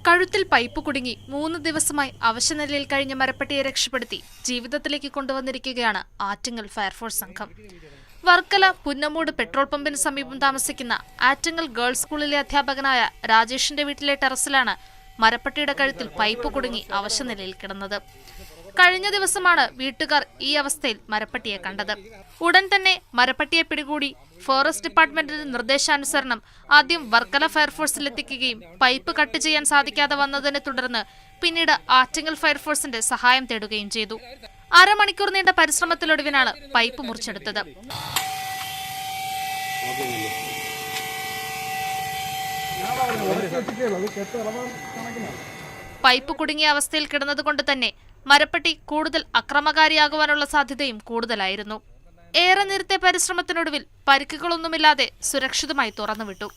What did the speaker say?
കഴുത്തിൽ പൈപ്പ് കുടുങ്ങി 3 ദിവസമായി അവശനിലയിൽ കഴിഞ്ഞ മരപ്പട്ടിയെ രക്ഷപ്പെടുത്തി ജീവിതത്തിലേക്ക് കൊണ്ടുവന്നിരിക്കുകയാണ് ആറ്റിങ്ങൽ ഫയർഫോഴ്സ് സംഘം. വർക്കല പുന്നമൂട് പെട്രോൾ പമ്പിന് സമീപം താമസിക്കുന്ന ആറ്റിങ്ങൽ ഗേൾസ് സ്കൂളിലെ അധ്യാപകനായ രാജേഷിന്റെ വീട്ടിലെ ടെറസിലാണ് മരപ്പട്ടിയുടെ കഴുത്തിൽ പൈപ്പ് കുടുങ്ങി അവശനിലയിൽ കിടന്നത്. കഴിഞ്ഞ ദിവസമാണ് വീട്ടുകാർ ഈ അവസ്ഥയിൽ മരപ്പട്ടിയെ കണ്ടത്. ഉടൻ തന്നെ മരപ്പട്ടിയെ പിടികൂടി ഫോറസ്റ്റ് ഡിപ്പാർട്ട്മെന്റിന്റെ നിർദ്ദേശാനുസരണം ആദ്യം വർക്കല ഫയർഫോഴ്സിലെത്തിക്കുകയും പൈപ്പ് കട്ട് ചെയ്യാൻ സാധിക്കാതെ വന്നതിനെ തുടർന്ന് പിന്നീട് ആറ്റിങ്ങൽ ഫയർഫോഴ്സിന്റെ സഹായം തേടുകയും ചെയ്തു. അരമണിക്കൂർ നീണ്ട പരിശ്രമത്തിലൊടുവിനാണ് പൈപ്പ് മുറിച്ചെടുത്തത്. പൈപ്പ് കുടുങ്ങിയ അവസ്ഥയിൽ കിടന്നതുകൊണ്ട് തന്നെ മരപ്പട്ടി കൂടുതൽ അക്രമകാരിയാകുവാനുള്ള സാധ്യതയും കൂടുതലായിരുന്നു. ഏറെ നേരത്തെ പരിശ്രമത്തിനൊടുവിൽ പരിക്കുകളൊന്നുമില്ലാതെ സുരക്ഷിതമായി തുറന്നുവിട്ടു.